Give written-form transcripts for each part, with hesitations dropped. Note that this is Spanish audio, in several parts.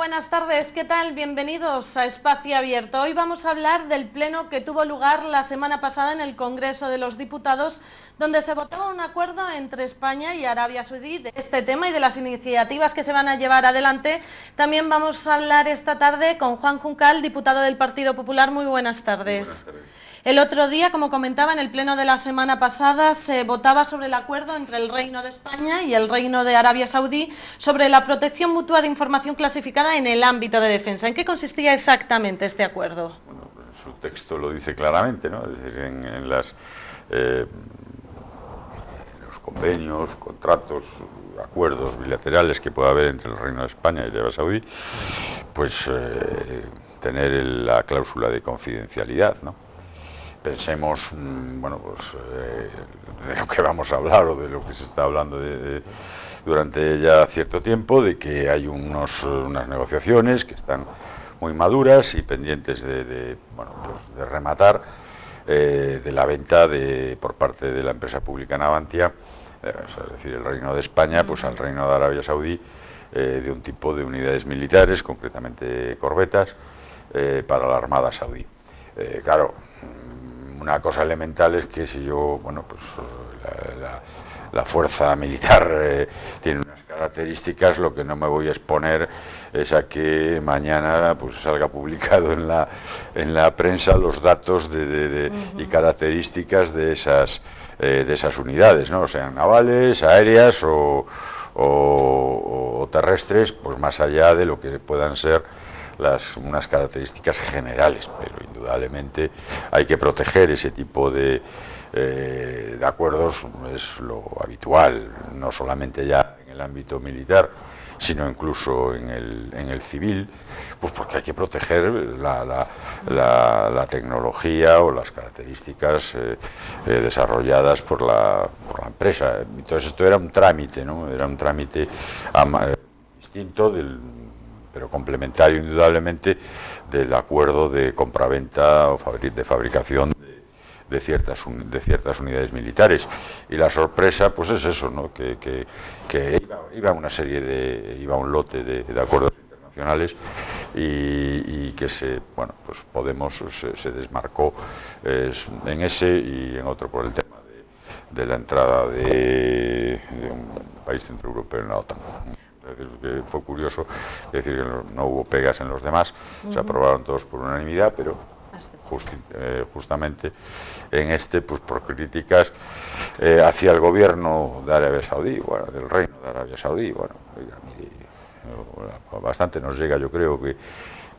buenas tardes, ¿qué tal? Bienvenidos a Espacio Abierto. Hoy vamos a hablar del pleno que tuvo lugar la semana pasada en el Congreso de los Diputados, donde se votaba un acuerdo entre España y Arabia Saudí de este tema y de las iniciativas que se van a llevar adelante. También vamos a hablar esta tarde con Juan Juncal, diputado del Partido Popular. Muy buenas tardes. Muy buenas tardes. El otro día, como comentaba, en el pleno de la semana pasada se votaba sobre el acuerdo entre el Reino de España y el Reino de Arabia Saudí sobre la protección mutua de información clasificada en el ámbito de defensa. ¿En qué consistía exactamente este acuerdo? Bueno, su texto lo dice claramente, ¿no? Es decir, en los convenios, contratos, acuerdos bilaterales que pueda haber entre el Reino de España y Arabia Saudí, pues tener la cláusula de confidencialidad, ¿no? Pensemos, bueno, pues de lo que vamos a hablar o de lo que se está hablando durante ya cierto tiempo, de que hay unas negociaciones que están muy maduras y pendientes bueno, pues de rematar, de la venta por parte de la empresa pública Navantia, es decir, el Reino de España, pues al Reino de Arabia Saudí, de un tipo de unidades militares, concretamente corbetas, para la Armada Saudí. Claro, una cosa elemental es que si yo, bueno, pues la fuerza militar tiene unas características, lo que no me voy a exponer es a que mañana pues salga publicado en la prensa los datos y características de esas unidades, ¿no? Sean navales, aéreas o terrestres, pues más allá de lo que puedan ser unas características generales, pero indudablemente hay que proteger ese tipo de acuerdos, es lo habitual, no solamente ya en el ámbito militar, sino incluso en el civil, pues porque hay que proteger la tecnología o las características desarrolladas por la empresa. Entonces esto era un trámite, ¿no? Era un trámite distinto pero complementario indudablemente del acuerdo de compraventa o de fabricación de ciertas unidades militares. Y la sorpresa pues es eso, ¿no? que iba un lote de acuerdos internacionales y que bueno, pues Podemos se desmarcó en ese y en otro por el tema de la entrada de un país centroeuropeo en la OTAN. Es decir, que fue curioso, es decir, que no hubo pegas en los demás, se aprobaron todos por unanimidad, pero justamente en este, pues por críticas hacia el gobierno de Arabia Saudí, bueno, del Reino de Arabia Saudí, bueno, bastante nos llega, yo creo que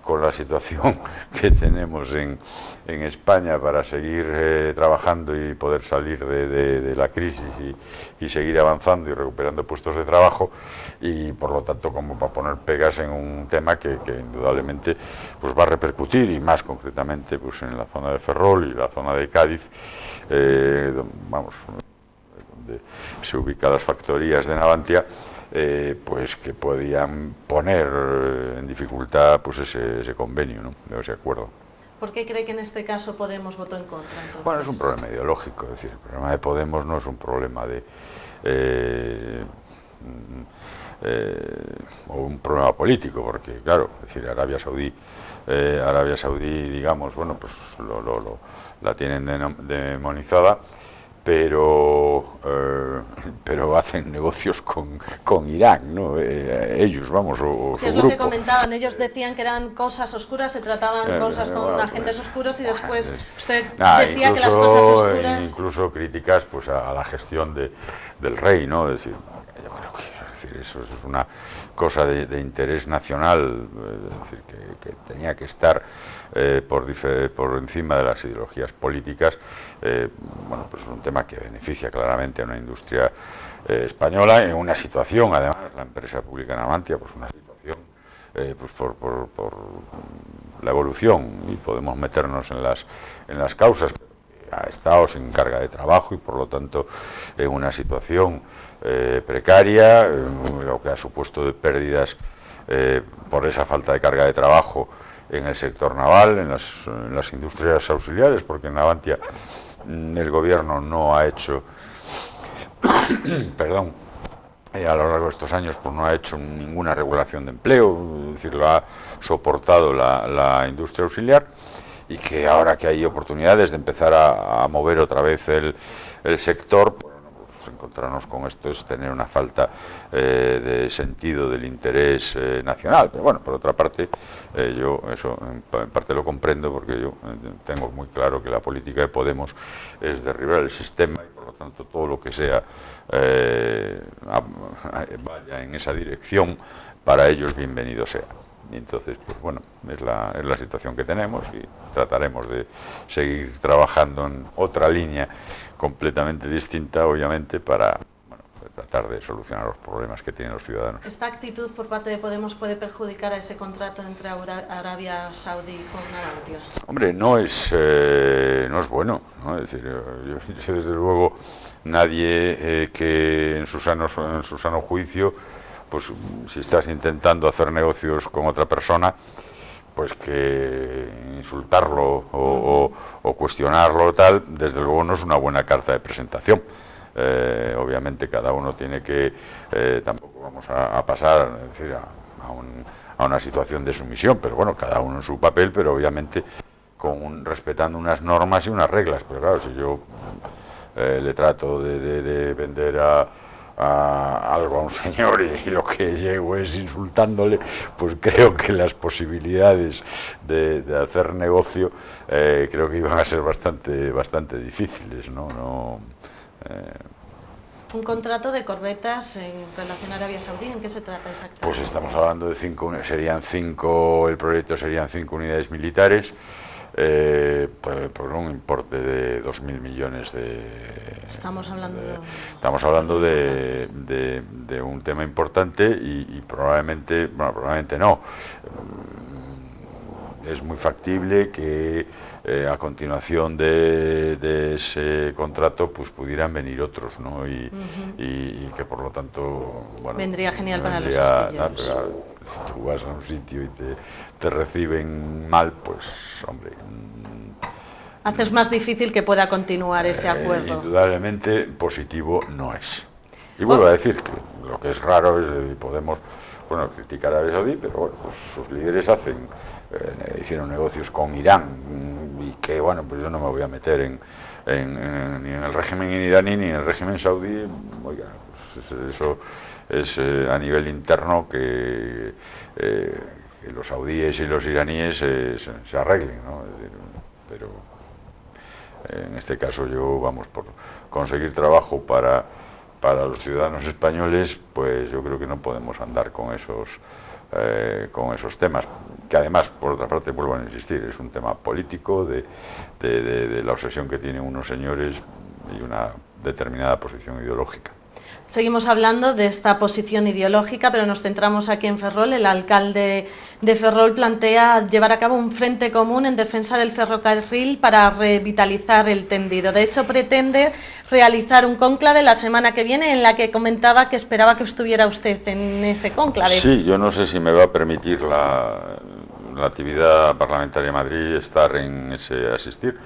con la situación que tenemos en España para seguir trabajando y poder salir de la crisis y seguir avanzando y recuperando puestos de trabajo, y por lo tanto como para poner pegas en un tema que indudablemente pues va a repercutir, y más concretamente pues en la zona de Ferrol y la zona de Cádiz, vamos, donde se ubican las factorías de Navantia, pues que podían poner en dificultad pues ese convenio, ¿no? Ese acuerdo. ¿Por qué cree que en este caso Podemos votó en contra, entonces? Bueno, es un problema ideológico, es decir, el problema de Podemos no es un problema o un problema político, porque claro, es decir, Arabia Saudí, digamos, bueno, pues la tienen demonizada, pero hacen negocios con Irán, ¿no? Ellos, vamos, o su es grupo. Lo que comentaban, ellos decían que eran cosas oscuras, se trataban cosas con bueno, agentes oscuros, y después usted incluso, decía que las cosas oscuras... Incluso críticas pues a la gestión del rey, ¿no? Es decir, yo creo que eso es una cosa de interés nacional, es decir, que tenía que estar por encima de las ideologías políticas. Bueno, pues es un tema que beneficia claramente a una industria española en una situación, además, la empresa pública Navantia, pues una situación pues por la evolución, y podemos meternos en las causas. Ha estado sin carga de trabajo y por lo tanto en una situación precaria, lo que ha supuesto de pérdidas por esa falta de carga de trabajo en el sector naval, en las industrias auxiliares, porque en Navantia el gobierno no ha hecho a lo largo de estos años pues no ha hecho ninguna regulación de empleo, es decir, lo ha soportado la industria auxiliar, y que ahora que hay oportunidades de empezar a mover otra vez el sector, pues encontrarnos con esto es tener una falta de sentido del interés nacional. Pero bueno, por otra parte, yo eso en parte lo comprendo, porque yo tengo muy claro que la política de Podemos es derribar el sistema, y por lo tanto todo lo que sea vaya en esa dirección, para ellos bienvenido sea. Y entonces, pues bueno, es la situación que tenemos, y trataremos de seguir trabajando en otra línea completamente distinta, obviamente, para tratar de solucionar los problemas que tienen los ciudadanos. ¿Esta actitud por parte de Podemos puede perjudicar a ese contrato entre Arabia Saudí con Arabia? Hombre, no es bueno, ¿no? Es decir, yo desde luego, nadie que en su sano juicio, pues si estás intentando hacer negocios con otra persona, pues que insultarlo o cuestionarlo tal, desde luego no es una buena carta de presentación. Obviamente cada uno tiene que, tampoco vamos a pasar, es decir, a una situación de sumisión, pero bueno, cada uno en su papel, pero obviamente respetando unas normas y unas reglas. Pero claro, si yo le trato de vender algo a un señor y lo que llego es insultándole, pues creo que las posibilidades de hacer negocio creo que iban a ser bastante difíciles, ¿no? Un contrato de corbetas en relación a Arabia Saudí, ¿en qué se trata exactamente? Pues estamos hablando de el proyecto serían 5 unidades militares, por un importe de 2.000 millones de... Estamos hablando de un tema importante, y probablemente no. Es muy factible que a continuación de ese contrato pues pudieran venir otros, ¿no? Y que por lo tanto, bueno, vendría genial para los astilleros. Si tú vas a un sitio y te reciben mal, pues hombre, haces más difícil que pueda continuar ese acuerdo. Indudablemente positivo no es. Y vuelvo a decir que lo que es raro es Podemos, bueno, criticar a Arabia Saudí, pero bueno, pues sus líderes hicieron negocios con Irán, y que bueno, pues yo no me voy a meter ni en el régimen iraní ni en el régimen saudí. Oiga, pues eso es a nivel interno, que los saudíes y los iraníes se arreglen, ¿no? Pero en este caso yo, vamos, por conseguir trabajo para los ciudadanos españoles, pues yo creo que no podemos andar con esos temas, que además, por otra parte, vuelvo a insistir, es un tema político de la obsesión que tienen unos señores y una determinada posición ideológica. Seguimos hablando de esta posición ideológica, pero nos centramos aquí en Ferrol. El alcalde de Ferrol plantea llevar a cabo un frente común en defensa del ferrocarril para revitalizar el tendido. De hecho, pretende realizar un cónclave la semana que viene, en la que comentaba que esperaba que estuviera usted en ese cónclave. Sí, yo no sé si me va a permitir la actividad parlamentaria de Madrid asistir,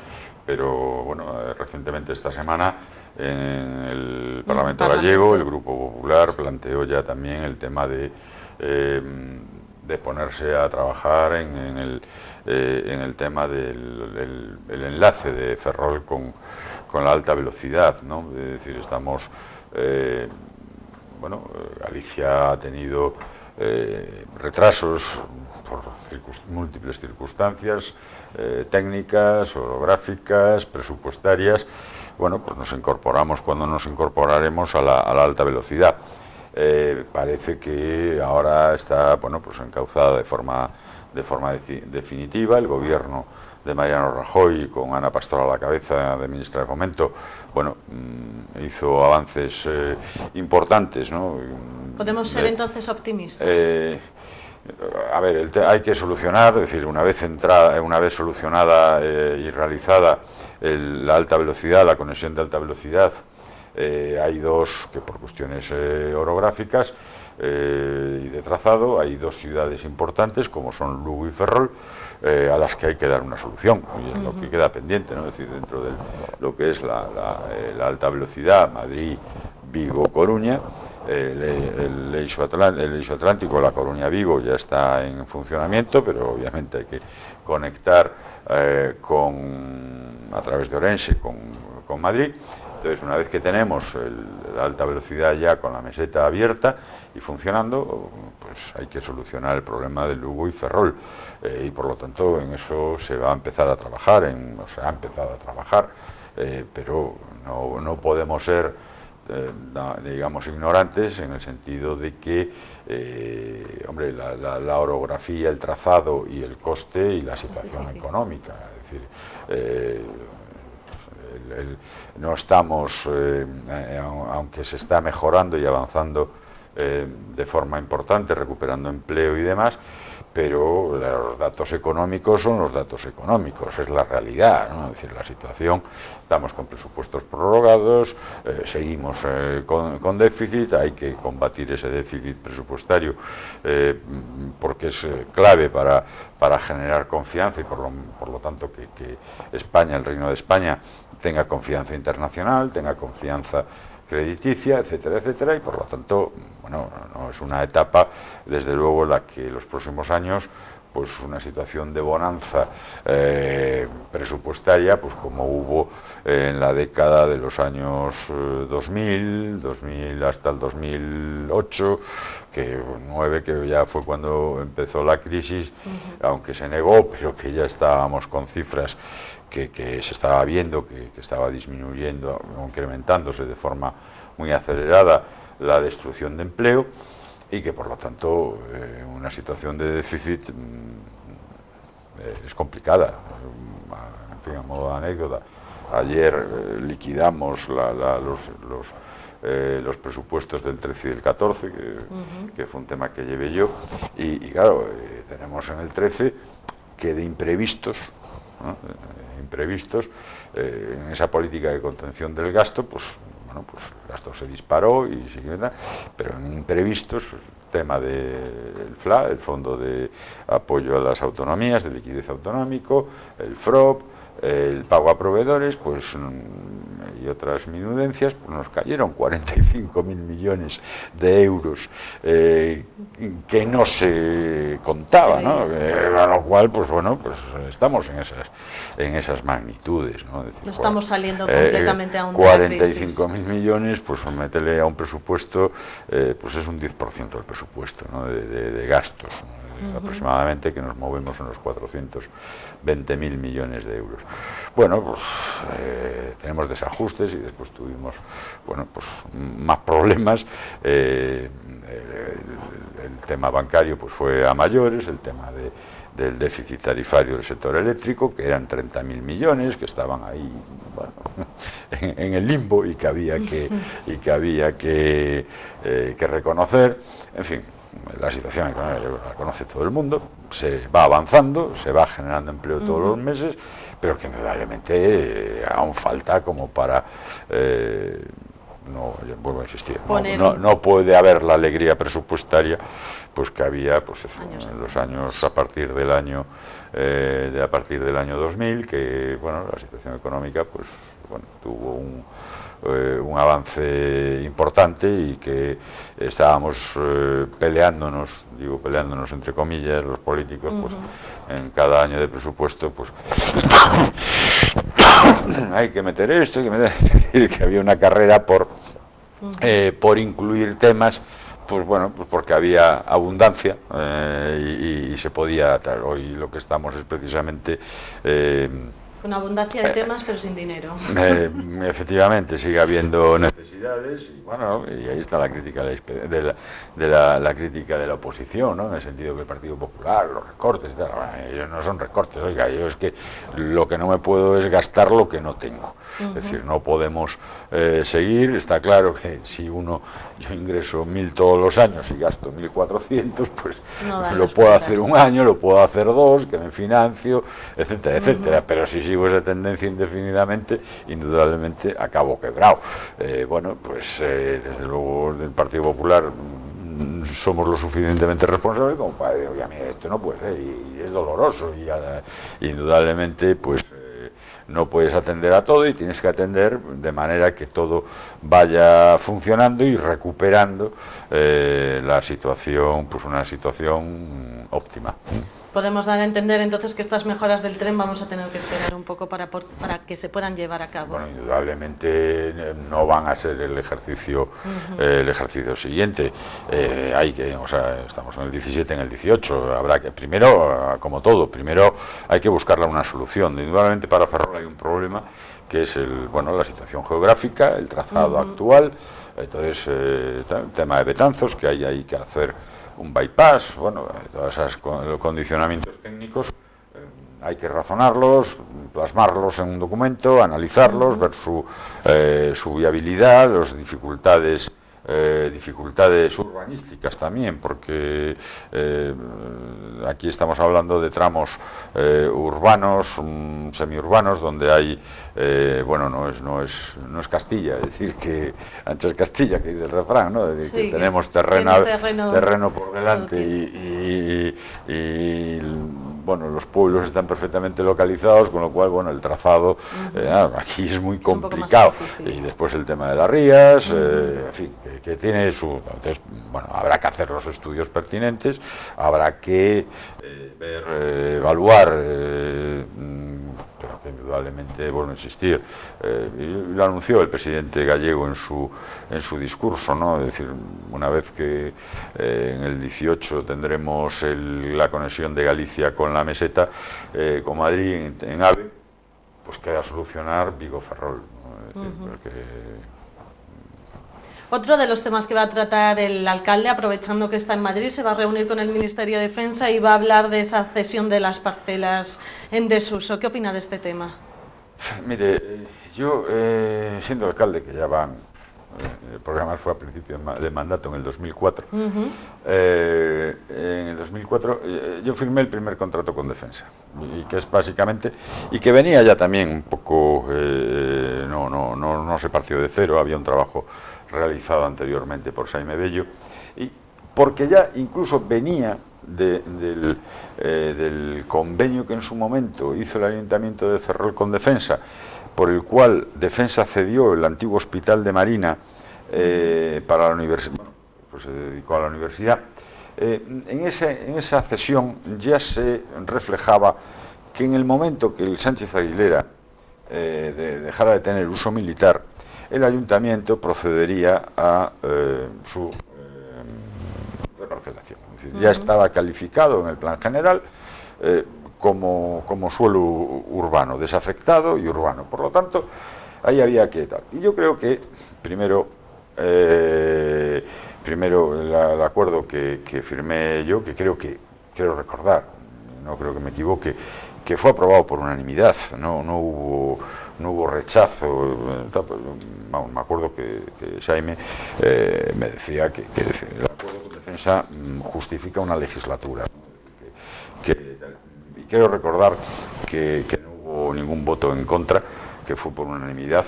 pero bueno, recientemente esta semana en el Parlamento gallego el Grupo Popular planteó ya también el tema de ponerse a trabajar en el tema del enlace de Ferrol con la alta velocidad, ¿no? Es decir, estamos, bueno, Galicia ha tenido retrasos por múltiples circunstancias técnicas, orográficas, presupuestarias. Bueno, pues nos incorporamos cuando nos incorporaremos a la alta velocidad. Parece que ahora está, bueno, pues encauzada de forma definitiva. El gobierno de Mariano Rajoy, con Ana Pastor a la cabeza de ministra de Fomento, bueno, hizo avances importantes, ¿no? ¿Podemos ser entonces optimistas? A ver, hay que solucionar, es decir, una vez solucionada y realizada la alta velocidad, la conexión de alta velocidad, hay dos, que por cuestiones orográficas y de trazado, hay dos ciudades importantes, como son Lugo y Ferrol, a las que hay que dar una solución, y es lo que queda pendiente, ¿no? Es decir, dentro de lo que es la alta velocidad, Madrid, Vigo, Coruña, el eixo atlántico, la Coruña-Vigo ya está en funcionamiento, pero obviamente hay que conectar a través de Orense con Madrid. Entonces, una vez que tenemos la alta velocidad ya con la meseta abierta y funcionando, pues hay que solucionar el problema de Lugo y Ferrol, y por lo tanto en eso se va a empezar a trabajar, se ha empezado a trabajar, pero no podemos ser digamos ignorantes, en el sentido de que hombre, la orografía, el trazado y el coste y la situación económica, es decir, no estamos, aunque se está mejorando y avanzando de forma importante, recuperando empleo y demás, pero los datos económicos son los datos económicos, es la realidad, ¿no? Es decir, la situación, estamos con presupuestos prorrogados, seguimos con déficit, hay que combatir ese déficit presupuestario porque es clave para generar confianza y por lo tanto que España, el Reino de España, tenga confianza internacional, tenga confianza crediticia, etcétera, etcétera, y por lo tanto, bueno, no es una etapa, desde luego, la que los próximos años, pues una situación de bonanza presupuestaria, pues como hubo en la década de los años 2000 hasta el 2008, que ya fue cuando empezó la crisis, aunque se negó, pero que ya estábamos con cifras que se estaba viendo, que estaba disminuyendo, incrementándose de forma muy acelerada la destrucción de empleo, y que por lo tanto una situación de déficit es complicada. En fin, a modo de anécdota, ayer liquidamos los presupuestos del 13 y del 14, que fue un tema que llevé yo, y claro, tenemos en el 13 que de imprevistos, ¿no? En esa política de contención del gasto, pues bueno, pues el gasto se disparó y siguió, pero en imprevistos, el tema del FLA, el Fondo de Apoyo a las Autonomías, de Liquidez Autonómico, el FROP, el pago a proveedores, pues y otras minudencias, pues nos cayeron 45.000 millones de euros que no se contaba, ¿no? A lo cual, pues bueno, pues estamos en esas magnitudes, ¿no? Es decir, no estamos saliendo completamente aún de la crisis. 45.000 millones, pues métele a un presupuesto, pues es un 10% del presupuesto, ¿no? de gastos, ¿no? Aproximadamente, que nos movemos en los 420.000 millones de euros. Bueno, pues tenemos desajustes y después tuvimos, bueno, pues más problemas. El tema bancario pues fue a mayores, el tema del déficit tarifario del sector eléctrico, que eran 30.000 millones, que estaban ahí, bueno, en el limbo, y que había que reconocer. En fin, la situación económica la conoce todo el mundo, se va avanzando, se va generando empleo todos los meses, pero que indudablemente aún falta como para, no, vuelvo a insistir, no puede haber la alegría presupuestaria pues que había, pues eso, en los años a partir del año 2000, que bueno, la situación económica pues bueno, tuvo un avance importante, y que estábamos peleándonos entre comillas, los políticos, pues en cada año de presupuesto, pues hay que meter esto, es decir, que había una carrera por incluir temas, pues bueno, pues porque había abundancia y se podía. Hoy lo que estamos es precisamente con abundancia de temas, pero sin dinero. Efectivamente, sigue habiendo necesidades, y bueno, y ahí está la crítica la crítica de la oposición, ¿no? En el sentido que el Partido Popular, los recortes y tal, bueno, ellos no son recortes, oiga, yo es que lo que no me puedo es gastar lo que no tengo. Es decir, no podemos seguir. Está claro que si yo ingreso 1.000 todos los años y gasto 1.400, pues no lo puedo hacer un año, lo puedo hacer 2, que me financio, etcétera, etcétera, pero si sigo esa tendencia indefinidamente, indudablemente acabo quebrado. Bueno, pues desde luego del Partido Popular somos lo suficientemente responsables como para decir, oye, mira, esto no puede ser, y es doloroso, y indudablemente pues no puedes atender a todo y tienes que atender de manera que todo vaya funcionando y recuperando la situación, pues una situación óptima. Podemos dar a entender entonces que estas mejoras del tren vamos a tener que esperar un poco para que se puedan llevar a cabo. Bueno, indudablemente no van a ser el ejercicio siguiente. O sea, estamos en el 17, en el 18. Habrá que, primero, como todo, primero hay que buscarle una solución. Indudablemente para Ferrol hay un problema que es la situación geográfica, el trazado actual. Entonces, el tema de Betanzos, que hay que hacer un bypass, todos esos condicionamientos técnicos hay que razonarlos, plasmarlos en un documento, analizarlos, ver su viabilidad, las dificultades urbanísticas también, porque aquí estamos hablando de tramos urbanos, semiurbanos, donde hay, no es Castilla, es decir, que ancha es Castilla, que dice el refrán, ¿no? Es decir, que tenemos terreno por delante y los pueblos están perfectamente localizados, con lo cual, el trazado aquí es muy complicado. Y después el tema de las rías, en fin, que tiene su... Entonces, habrá que hacer los estudios pertinentes, habrá que evaluar, pero que indudablemente, vuelvo a insistir, y lo anunció el presidente gallego en su discurso, ¿no? Es decir, una vez que en el 18 tendremos la conexión de Galicia con la meseta, con Madrid en AVE, pues queda solucionar Vigo-Ferrol, ¿no? Es decir, porque... Otro de los temas que va a tratar el alcalde, aprovechando que está en Madrid, se va a reunir con el Ministerio de Defensa y va a hablar de esa cesión de las parcelas en desuso. ¿Qué opina de este tema? Mire, yo, siendo alcalde, que ya van... el programa fue a principio de mandato en el 2004. En el 2004 yo firmé el primer contrato con Defensa, y que es básicamente, y que venía ya también un poco, no se partió de cero, había un trabajo realizado anteriormente por Xaime Bello, y porque ya incluso venía del convenio que en su momento hizo el Ayuntamiento de Ferrol con Defensa, por el cual Defensa cedió el antiguo Hospital de Marina para la universidad, pues se dedicó a la universidad. En esa cesión ya se reflejaba que en el momento que el Sánchez Aguilera dejara de tener uso militar, el Ayuntamiento procedería a su reparcelación. Es decir, ya estaba calificado en el plan general como suelo urbano, desafectado y urbano. Por lo tanto, ahí había que tal. Y yo creo que primero el acuerdo que firmé yo, que quiero recordar, no creo que me equivoque, que fue aprobado por unanimidad, no hubo rechazo. Me acuerdo que Xaime me decía que el acuerdo con Defensa justifica una legislatura, ¿no? Y quiero recordar que no hubo ningún voto en contra, que fue por unanimidad.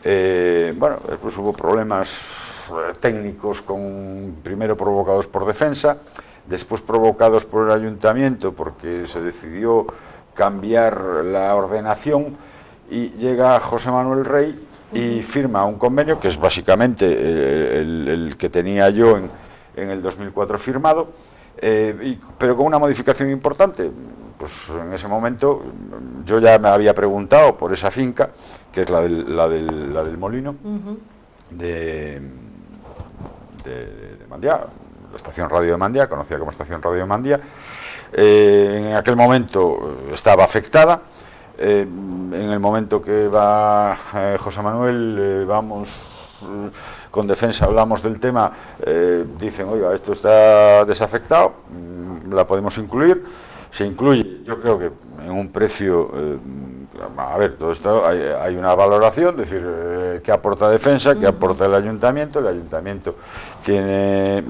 Después hubo problemas técnicos, primero provocados por Defensa, después provocados por el Ayuntamiento, porque se decidió cambiar la ordenación, y llega José Manuel Rey y firma un convenio, que es básicamente el que tenía yo en el 2004 firmado, pero con una modificación importante. Pues en ese momento yo ya me había preguntado por esa finca, que es la del Molino, de Mandiá, la estación radio de Mandiá, conocida como estación radio de Mandiá. En aquel momento estaba afectada. En el momento que va José Manuel, vamos con Defensa, hablamos del tema, dicen, oiga, esto está desafectado, la podemos incluir. Se incluye, yo creo que en un precio, todo esto hay una valoración, es decir, qué aporta Defensa, qué aporta el Ayuntamiento tiene,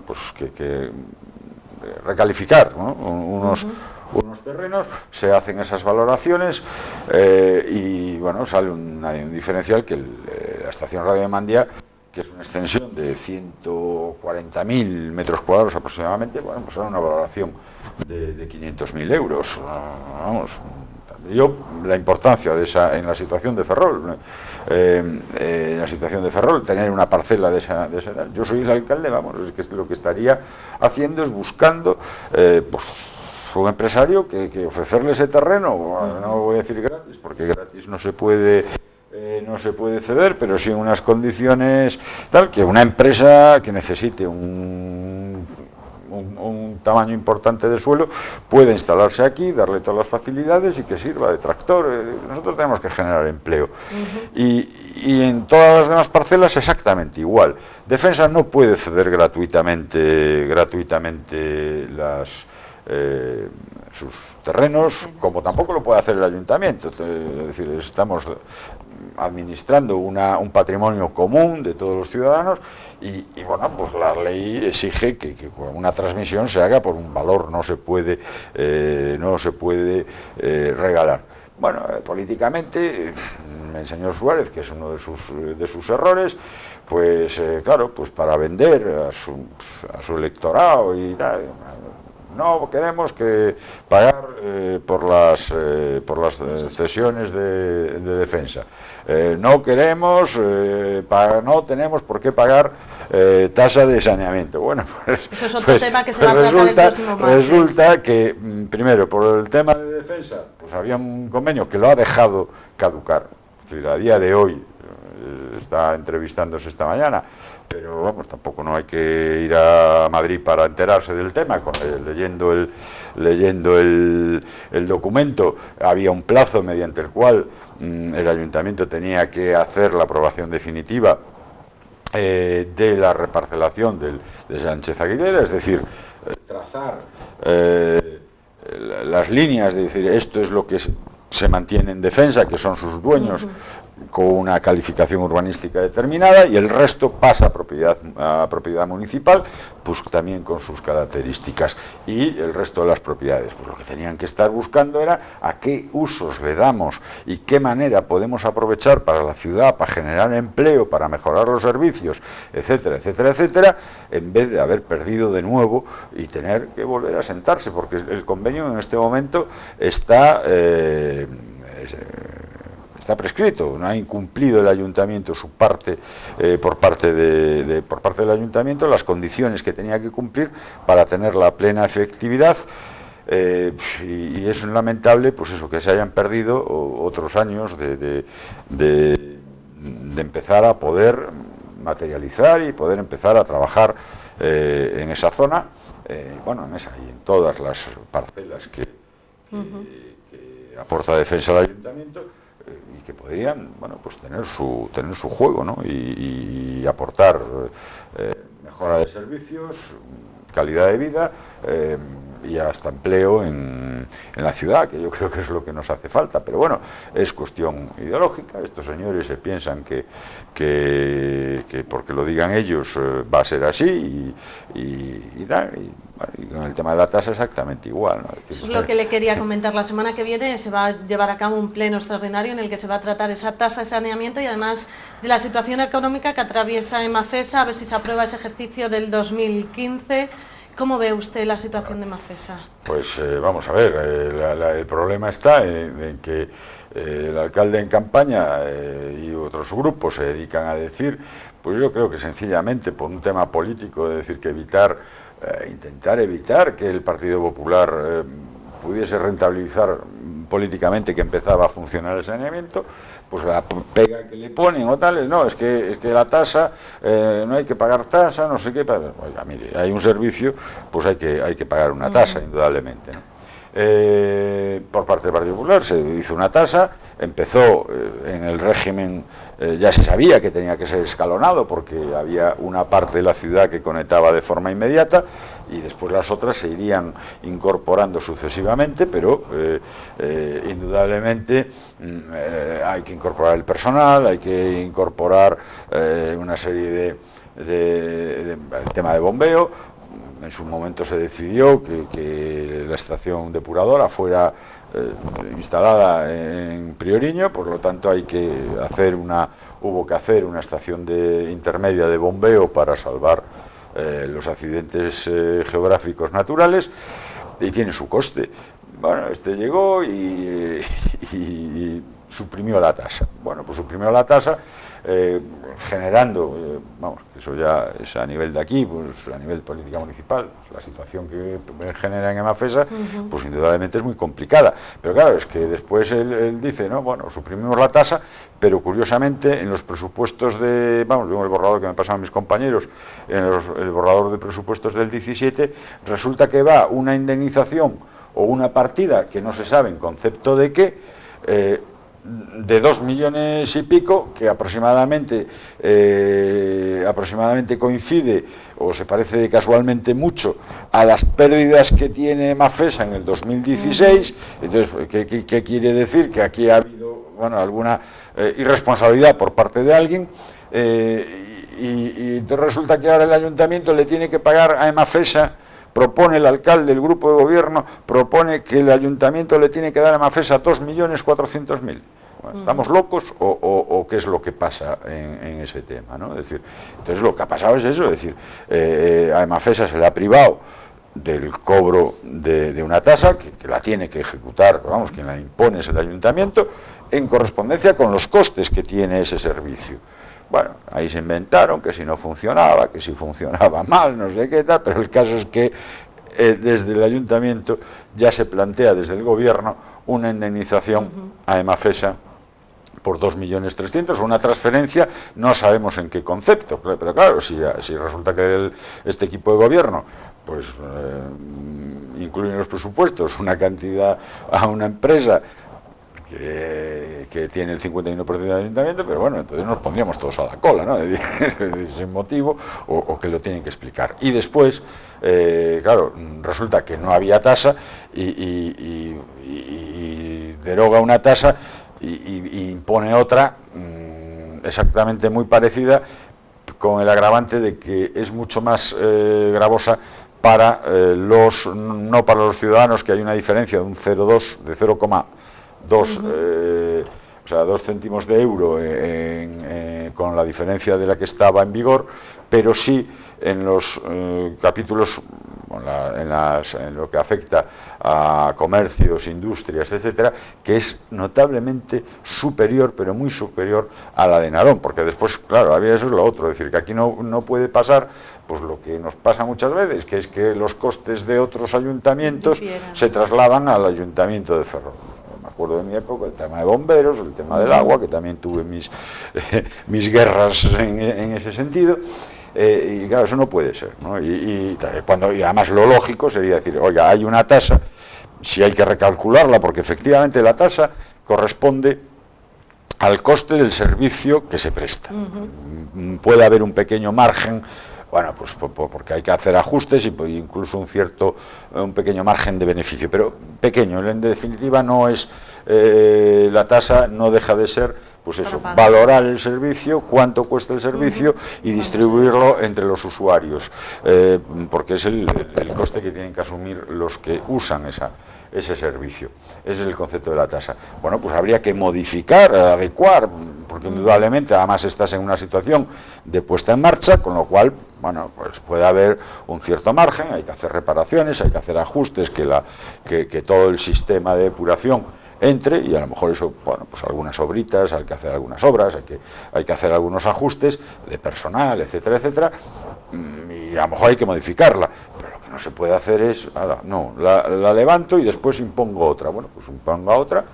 pues que recalificar, ¿no? unos terrenos, se hacen esas valoraciones y sale un diferencial que la estación radio de Mandiá, que es una extensión de 140.000 metros cuadrados aproximadamente, pues era una valoración de 500.000 euros, yo la importancia de esa, en la situación de Ferrol, en la situación de Ferrol, tener una parcela de esa edad. Yo soy el alcalde, vamos, es que lo que estaría haciendo es buscando, pues, un empresario que ofrecerle ese terreno, no voy a decir gratis, porque gratis no se puede ceder, pero sí en unas condiciones tal que una empresa que necesite un tamaño importante de suelo puede instalarse aquí, darle todas las facilidades y que sirva de tractor. Nosotros tenemos que generar empleo. Y en todas las demás parcelas exactamente igual. Defensa no puede ceder gratuitamente sus terrenos, como tampoco lo puede hacer el ayuntamiento. Es decir, estamos administrando un patrimonio común de todos los ciudadanos y bueno, pues la ley exige que una transmisión se haga por un valor, no se puede regalar. Bueno, políticamente, el señor Suárez, que es uno de sus errores, pues claro, pues para vender a su electorado y tal, no queremos que pagar por las cesiones de defensa. No queremos, no tenemos por qué pagar tasa de saneamiento. Bueno, pues, eso es otro tema que se va a tratar el próximo martes. Resulta que, primero, por el tema de defensa, pues había un convenio que lo ha dejado caducar. Es decir, a día de hoy, está entrevistándose esta mañana, pero vamos, tampoco no hay que ir a Madrid para enterarse del tema. Leyendo el documento, había un plazo mediante el cual el ayuntamiento tenía que hacer la aprobación definitiva de la reparcelación de Sánchez Aguilera, es decir, trazar las líneas, de decir, esto es lo que se mantiene en defensa, que son sus dueños, con una calificación urbanística determinada, y el resto pasa a propiedad municipal, pues también con sus características, y el resto de las propiedades, pues lo que tenían que estar buscando era a qué usos le damos y qué manera podemos aprovechar para la ciudad, para generar empleo, para mejorar los servicios, etcétera, etcétera, etcétera, en vez de haber perdido de nuevo y tener que volver a sentarse, porque el convenio en este momento está prescrito. No ha incumplido el ayuntamiento su parte, por parte del ayuntamiento, las condiciones que tenía que cumplir para tener la plena efectividad, y es lamentable, pues eso, que se hayan perdido otros años de empezar a poder materializar y poder empezar a trabajar en esa zona, bueno, en esa y en todas las parcelas que aporta defensa al ayuntamiento, y que podrían, bueno, pues tener su juego, ¿no? y aportar mejora de servicios, calidad de vida, y hasta empleo en la ciudad, que yo creo que es lo que nos hace falta. Pero bueno, es cuestión ideológica. Estos señores se piensan que porque lo digan ellos va a ser así, y con el tema de la tasa exactamente igual, ¿no? Eso es lo que le quería comentar. La semana que viene se va a llevar a cabo un pleno extraordinario en el que se va a tratar esa tasa de saneamiento y además de la situación económica que atraviesa Mafesa, a ver si se aprueba ese ejercicio del 2015. ¿Cómo ve usted la situación de Mafesa? Pues vamos a ver, el problema está en que el alcalde en campaña y otros grupos se dedican a decir, pues yo creo que sencillamente por un tema político, de decir que intentar evitar que el Partido Popular pudiese rentabilizar políticamente que empezaba a funcionar el saneamiento, pues la pega que le ponen o tales, no, es que la tasa, no hay que pagar tasa, no sé qué, oiga, mire, hay un servicio, pues hay que pagar una tasa, indudablemente, ¿no? Por parte del Partido Popular se hizo una tasa, empezó en el régimen, ya se sabía que tenía que ser escalonado porque había una parte de la ciudad que conectaba de forma inmediata y después las otras se irían incorporando sucesivamente, pero indudablemente hay que incorporar el personal, hay que incorporar una serie de tema de bombeo. En su momento se decidió que la estación depuradora fuera instalada en Prioriño, por lo tanto hubo que hacer una estación intermedia de bombeo para salvar los accidentes geográficos naturales, y tiene su coste. Bueno, llegó y y suprimió la tasa. Bueno, pues suprimió la tasa generando, vamos, que eso ya es a nivel de aquí, pues a nivel de política municipal, pues, la situación que genera en Emafesa, pues indudablemente es muy complicada. Pero claro, es que después él dice, no, bueno, suprimimos la tasa, pero curiosamente en los presupuestos de, vamos, yo en el borrador que me pasaban mis compañeros, en el borrador de presupuestos del 17, resulta que va una indemnización o una partida que no se sabe en concepto de qué, de 2 millones y pico, que aproximadamente coincide o se parece casualmente mucho a las pérdidas que tiene Emafesa en el 2016. Entonces, ¿qué quiere decir? Que aquí ha habido, bueno, alguna irresponsabilidad por parte de alguien, y entonces resulta que ahora el ayuntamiento le tiene que pagar a Emafesa. Propone el alcalde, el grupo de gobierno, propone que el ayuntamiento le tiene que dar a Emafesa 2.400.000. Bueno, ¿estamos locos o qué es lo que pasa en ese tema, ¿no? Es decir, entonces lo que ha pasado es eso, es decir, a Emafesa se le ha privado del cobro de una tasa que la tiene que ejecutar, vamos, quien la impone es el ayuntamiento, en correspondencia con los costes que tiene ese servicio. Bueno, ahí se inventaron que si no funcionaba, que si funcionaba mal, no sé qué tal, pero el caso es que desde el ayuntamiento ya se plantea desde el gobierno una indemnización a Emafesa por 2.300.000, una transferencia, no sabemos en qué concepto, pero claro, si resulta que este equipo de gobierno pues incluye en los presupuestos una cantidad a una empresa que tiene el 51% del ayuntamiento, pero bueno, entonces nos pondríamos todos a la cola, ¿no? Sin motivo, o que lo tienen que explicar. Y después, claro, resulta que no había tasa y deroga una tasa y impone otra exactamente muy parecida, con el agravante de que es mucho más gravosa para no para los ciudadanos, que hay una diferencia de un 0,2, de 0,2, o sea, 2 céntimos de euro con la diferencia de la que estaba en vigor, pero sí en los capítulos, en lo que afecta a comercios, industrias, etcétera, que es notablemente superior, pero muy superior a la de Narón, porque después, claro, eso es lo otro, es decir, que aquí no puede pasar pues lo que nos pasa muchas veces, que es que los costes de otros ayuntamientos se trasladan al ayuntamiento de Ferrol. Me acuerdo de mi época, el tema de bomberos, el tema del agua, que también tuve mis guerras en ese sentido. Y claro, eso no puede ser, ¿no? Y además lo lógico sería decir, oiga, hay una tasa, si hay que recalcularla, porque efectivamente la tasa corresponde al coste del servicio que se presta. Puede haber un pequeño margen, bueno, pues porque hay que hacer ajustes y incluso un pequeño margen de beneficio, pero pequeño. En definitiva, no es la tasa, no deja de ser, pues eso, valorar el servicio, cuánto cuesta el servicio y distribuirlo entre los usuarios, porque es el coste que tienen que asumir los que usan ese servicio. Ese es el concepto de la tasa. Bueno, pues habría que modificar, adecuar, porque indudablemente además estás en una situación de puesta en marcha, con lo cual, bueno, pues puede haber un cierto margen, hay que hacer reparaciones, hay que hacer ajustes, que todo el sistema de depuración entre, y a lo mejor eso, bueno, pues algunas obritas, hay que hacer algunas obras, hay que hacer algunos ajustes de personal, etcétera, etcétera, y a lo mejor hay que modificarla, pero lo que no se puede hacer es, no, la levanto y después impongo otra. Bueno, pues imponga otra,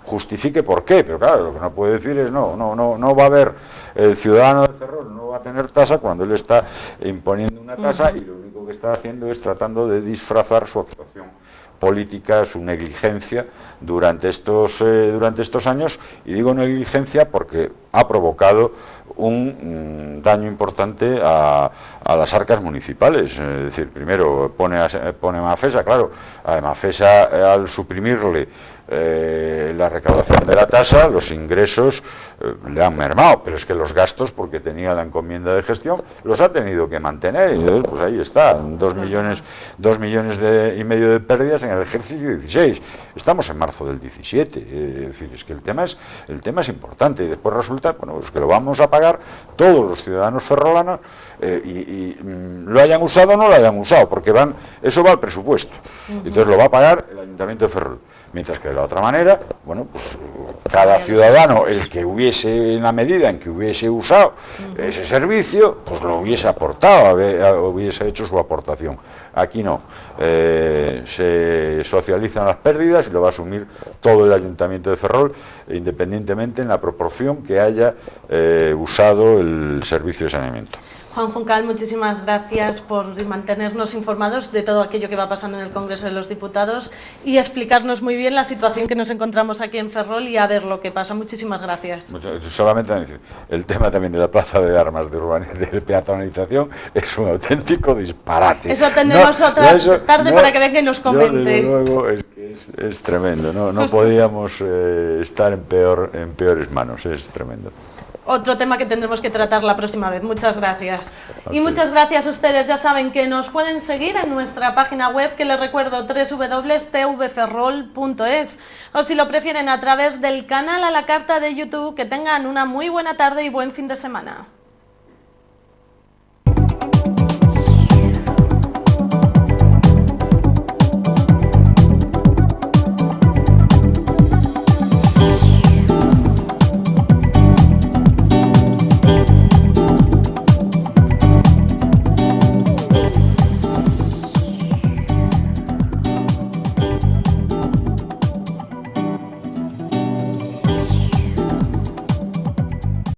justifique por qué, pero claro, lo que no puede decir es no va a haber, el ciudadano de Ferrol no va a tener tasa cuando él está imponiendo una tasa y lo único que está haciendo es tratando de disfrazar su actuación política, su negligencia durante estos años, y digo negligencia porque ha provocado un daño importante a las arcas municipales. Es decir, primero pone Emafesa, claro, a Emafesa al suprimirle la recaudación de la tasa, los ingresos le han mermado, pero es que los gastos, porque tenía la encomienda de gestión, los ha tenido que mantener, y pues ahí está, 2 millones y medio de pérdidas en el ejercicio 16. Estamos en marzo del 17, es decir, es que el tema es importante, y después resulta tal, bueno, pues que lo vamos a pagar todos los ciudadanos ferrolanos, lo hayan usado o no lo hayan usado, porque eso va al presupuesto. Entonces lo va a pagar el Ayuntamiento de Ferrol. Mientras que de la otra manera, bueno, pues cada ciudadano, el que hubiese, en la medida en que hubiese usado ese servicio, pues lo hubiese aportado, hubiese hecho su aportación. Aquí no, se socializan las pérdidas y lo va a asumir todo el Ayuntamiento de Ferrol, independientemente en la proporción que haya usado el servicio de saneamiento. Juan Juncal, muchísimas gracias por mantenernos informados de todo aquello que va pasando en el Congreso de los Diputados y explicarnos muy bien la situación que nos encontramos aquí en Ferrol y a ver lo que pasa. Muchísimas gracias. Solamente decir, el tema también de la plaza de armas de peatonalización es un auténtico disparate. Eso tendremos otra tarde para que venga y nos comente. Luego es tremendo, no podíamos estar en peores manos, es tremendo. Otro tema que tendremos que tratar la próxima vez. Muchas gracias. Y muchas gracias a ustedes. Ya saben que nos pueden seguir en nuestra página web, que les recuerdo, www.tvferrol.es, o si lo prefieren a través del canal a la carta de YouTube. Que tengan una muy buena tarde y buen fin de semana.